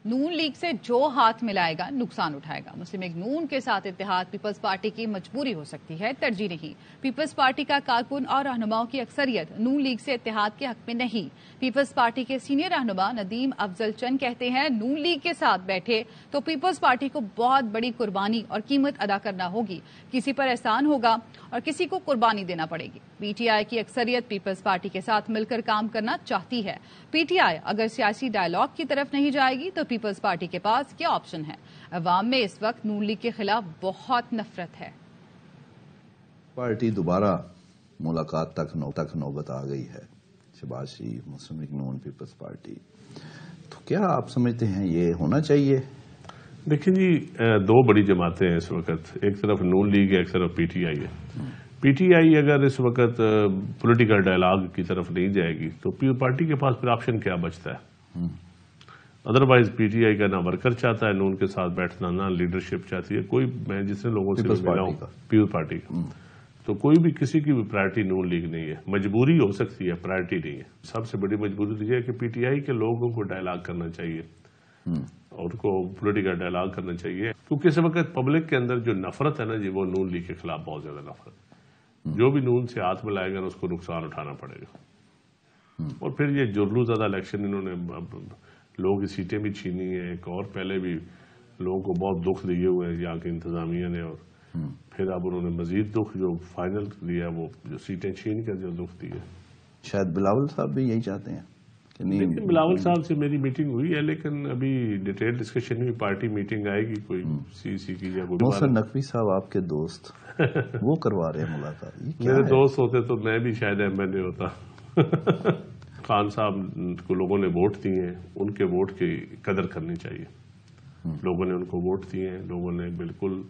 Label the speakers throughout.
Speaker 1: نون league سے جو ہاتھ ملائے گا نقصان اٹھائے گا. مسلم لیگ نون کے ساتھ اتحاد پیپلز پارٹی کی مجبوری ہو سکتی ہے, ترجیح نہیں. پیپلز پارٹی کا کارکن اور رہنماؤں کی اکثریت نون لیگ سے اتحاد کے حق میں نہیں. پیپلز پارٹی کے سینئر رہنما ندیم افضل چند کہتے ہیں نون لیگ کے ساتھ بیٹھے تو پیپلز پارٹی کو بہت بڑی قربانی اور قیمت ادا کرنا ہوگی. کسی پر احسان ہوگا اور کسی کو قربانی دینا پڑے گی. پی ٹی آئی کی اکثریت پیپلز پارٹی کے ساتھ مل کر کام کرنا چاہتی ہے. پی ٹی آئی اگر سیاسی ڈائیلاگ کی طرف نہیں جائے گی تو پیپلز پارٹی کے پاس کیا آپشن ہے؟ عوام میں اس وقت نون لیگ کے خلاف بہت نفرت ہے.
Speaker 2: پارٹی دوبارہ ملاقات تک نوبت آ گئی ہے. شہباز شریف، مسلم لیگ نون، پیپلز پارٹی. تو کیا آپ سمجھتے ہیں یہ ہونا چاہیے؟
Speaker 3: دیکھیں جی، دو بڑی جماعتیں ہیں اس وقت. ایک طرف نون لیگ ہے، ایک طرف پی ٹی آئی ہے. پی ٹی آئی اگر اس وقت پولیٹیکل ڈائیلاگ کی طرف نہیں جائے گی تو پارٹی کے پاس پھر آپشن کیا بچتا ہے؟ ادروائز پی ٹی آئی کا نہ ورکر چاہتا ہے نون کے ساتھ بیٹھنا، نہ لیڈرشپ چاہتی ہے. کوئی میں جتنے لوگوں سے ملا ہوں پیپلز پارٹی کا، تو کوئی بھی کسی کی بھی پرائرٹی نون لیگ نہیں ہے. مجبوری ہو سکتی ہے، پرائرٹی نہیں ہے. سب سے بڑی مجبوری تو یہ ہے کہ پی ٹی آئی کے لوگوں کو ڈائیلاگ کرنا چاہیے اور ان کو پولیٹیکل ڈائیلاگ کرنا چاہیے. کیونکہ اس وقت پبلک کے اندر جو نفرت ہے نا جی، وہ نون لیگ کے خلاف بہت زیادہ نفرت. جو بھی نون سے ہاتھ ملائے گا نا اس کو نقصان اٹھانا پڑے گا. اور پھر یہ جرلو زدہ الیکشن انہوں نے لوگوں کی سیٹیں بھی چھینی ہیں. ایک اور پہلے بھی لوگوں کو بہت دکھ دیے ہوئے ہیں یہاں کی انتظامیہ نے، اور پھر اب انہوں نے مزید دکھ جو فائنل دیا، وہ جو سیٹیں چھین کر جو دکھ دیے.
Speaker 2: شاید بلاول صاحب بھی یہی چاہتے ہیں.
Speaker 3: لیکن بلاول صاحب سے میری میٹنگ ہوئی ہے، لیکن ابھی ڈیٹیل ڈسکشن میں پارٹی میٹنگ آئے گی کوئی سی کی یا
Speaker 2: محسن نقوی صاحب آپ کے دوست وہ کروا رہے ہیں ملاقات.
Speaker 3: میرے دوست ہوتے تو میں بھی شاید ایم ایل اے ہوتا. خان صاحب کو لوگوں نے ووٹ دیے ہیں، ان کے ووٹ کی قدر کرنی چاہیے. لوگوں نے ان کو ووٹ دیے ہیں، لوگوں نے بالکل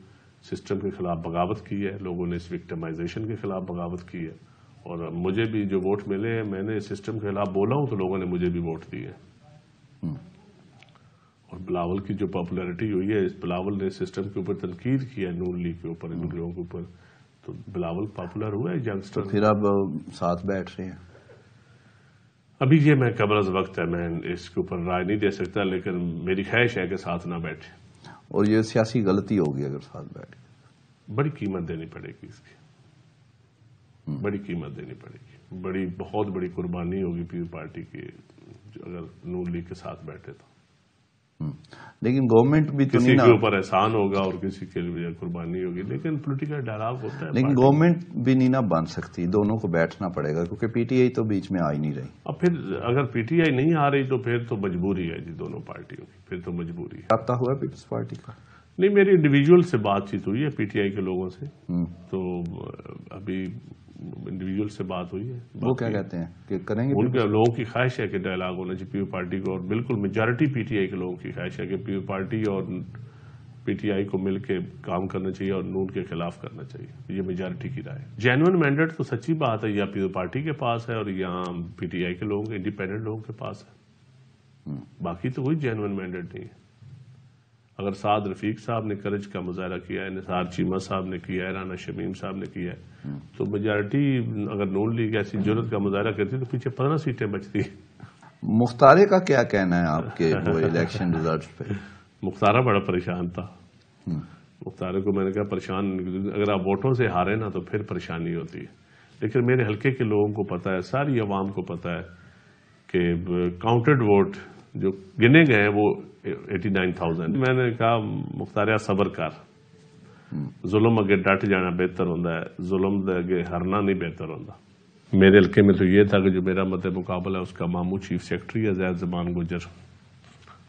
Speaker 3: سسٹم کے خلاف بغاوت کی ہے، لوگوں نے اس وکٹمائزیشن کے خلاف بغاوت کی ہے. اور مجھے بھی جو ووٹ ملے ہیں، میں نے سسٹم کے خلاف بولا ہوں تو لوگوں نے مجھے بھی ووٹ دیے. اور بلاول کی جو پاپولیرٹی ہوئی ہے، بلاول نے سسٹم کے اوپر تنقید کی ہے، نون لیگ کے اوپر، ان لوگوں کے اوپر، تو بلاول پاپولر ہوا ہے ینگسٹر.
Speaker 2: پھر اب ساتھ بیٹھ رہے ہیں.
Speaker 3: ابھی یہ میں قبل از وقت ہے، میں اس کے اوپر رائے نہیں دے سکتا، لیکن میری خواہش ہے کہ ساتھ نہ بیٹھے.
Speaker 2: اور یہ سیاسی غلطی ہوگی اگر ساتھ بیٹھے.
Speaker 3: بڑی قیمت دینی پڑے گی اس کی، بڑی قیمت دینی پڑے گی. بہت بڑی قربانی ہوگی پیپلز پارٹی کی اگر نون لیگ کے ساتھ بیٹھے تو.
Speaker 2: لیکن گورنمنٹ بھی تو
Speaker 3: کسی کے اوپر احسان ہوگا اور کسی کے لیے قربانی ہوگی، لیکن پولیٹیکل ڈائیلاگ ہوتا ہے.
Speaker 2: لیکن گورنمنٹ بھی نہیں نہ بن سکتی، دونوں کو بیٹھنا پڑے گا کیونکہ پی ٹی آئی تو بیچ میں آ ہی نہیں رہی.
Speaker 3: اب پھر اگر پی ٹی آئی نہیں آ رہی تو پھر تو مجبوری ہے جی دونوں پارٹیوں کی، پھر تو مجبوری ہے.
Speaker 2: رابطہ ہوا پیپلز پارٹی کا؟
Speaker 3: نہیں، میری انڈیویجول سے بات چیت ہوئی ہے پی ٹی آئی کے لوگوں سے. تو ابھی انڈیویجول سے بات ہوئی ہے.
Speaker 2: وہ کیا کہتے ہیں کہ کریں گے؟
Speaker 3: ان کے لوگوں کی خواہش ہے کہ ڈائیلاگ ہونا چاہیے پیپلز پارٹی کو، اور بالکل میجارٹی پی ٹی آئی کے لوگوں کی خواہش ہے کہ پیپلز پارٹی اور پی ٹی آئی کو مل کے کام کرنا چاہیے اور نون کے خلاف کرنا چاہیے. یہ میجارٹی کی رائے ہے. جینوئن مینڈیٹ تو سچی بات ہے یا پیپلز پارٹی کے پاس ہے اور یہاں پی ٹی آئی کے لوگوں کے انڈیپینڈنٹ لوگوں کے پاس ہے. باقی تو کوئی جینوئن مینڈیٹ نہیں ہے. اگر سعد رفیق صاحب نے کرج کا مظاہرہ کیا ہے، نثار چیمہ صاحب نے کیا ہے، رانا شمیم صاحب نے کیا ہے، تو میجارٹی اگر نون لیگ ایسی جرت کا مظاہرہ کرتی تو پیچھے 15 سیٹیں بچتی.
Speaker 2: مختارے کا کیا کہنا ہے آپ کے وہ الیکشن ریزلٹس پہ؟
Speaker 3: مختارہ بڑا پریشان تھا. مختارے کو میں نے کہا پریشان، اگر آپ ووٹوں سے ہارے نا تو پھر پریشانی ہوتی ہے. لیکن میرے حلقے کے لوگوں کو پتا ہے، ساری عوام کو پتا ہے کہ کاؤنٹڈ ووٹ جو گنے گئے ہیں وہ 89,000. میں نے کہا مختاریہ صبر کر، ظلم اگے ڈٹ جانا بہتر ہوتا ہے، ظلم دے اگے ہرنا نہیں بہتر ہوتا. میرے حلقے میں تو یہ تھا کہ جو میرا مد مقابلہ ہے اس کا ماموں چیف سیکرٹری ہے زید زمان گجر.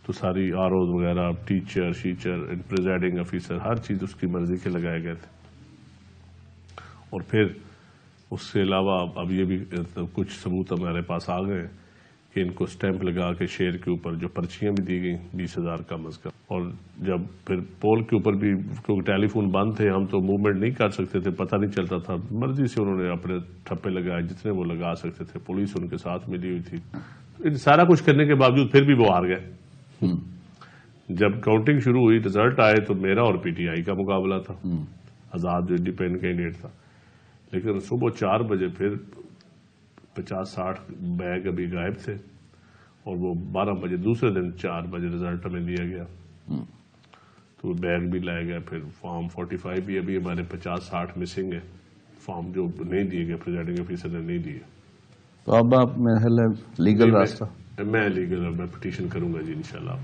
Speaker 3: تو ساری آر اوز وغیرہ، ٹیچر شیچر پریزائڈنگ آفیسر، ہر چیز اس کی مرضی کے لگائے گئے تھے. اور پھر اس کے علاوہ اب یہ بھی کچھ ثبوت ہمارے پاس آ گئے کہ ان کو سٹیمپ لگا کے شیر کے اوپر جو پرچیاں بھی دی گئیں 20,000 کم از کم. اور جب پھر پول کے اوپر بھی کیونکہ ٹیلی فون بند تھے، ہم تو موومنٹ نہیں کر سکتے تھے، پتہ نہیں چلتا تھا، مرضی سے انہوں نے اپنے ٹھپے لگائے جتنے وہ لگا سکتے تھے. پولیس ان کے ساتھ ملی ہوئی تھی. سارا کچھ کرنے کے باوجود پھر بھی وہ ہار گئے. جب کاؤنٹنگ شروع ہوئی، رزلٹ آئے تو میرا اور پی ٹی آئی کا مقابلہ تھا، آزاد جو انڈیپینڈنٹ کینڈیڈیٹ تھا. لیکن صبح 4 بجے پھر 50-60 بیگ ابھی غائب تھے اور وہ 12 بجے دوسرے دن 4 بجے رزلٹ ہمیں دیا گیا. تو بیگ بھی لایا گیا. پھر فارم 45 بھی ابھی ہمارے 50-60 مسنگ ہے فارم جو نہیں دیے گئے, پریزائڈنگ آفیسر نے نہیں دیے.
Speaker 2: تو اب آپ میرا خیال ہے لیگل راستہ
Speaker 3: میں لیگل میں پٹیشن کروں گا جی انشاءاللہ.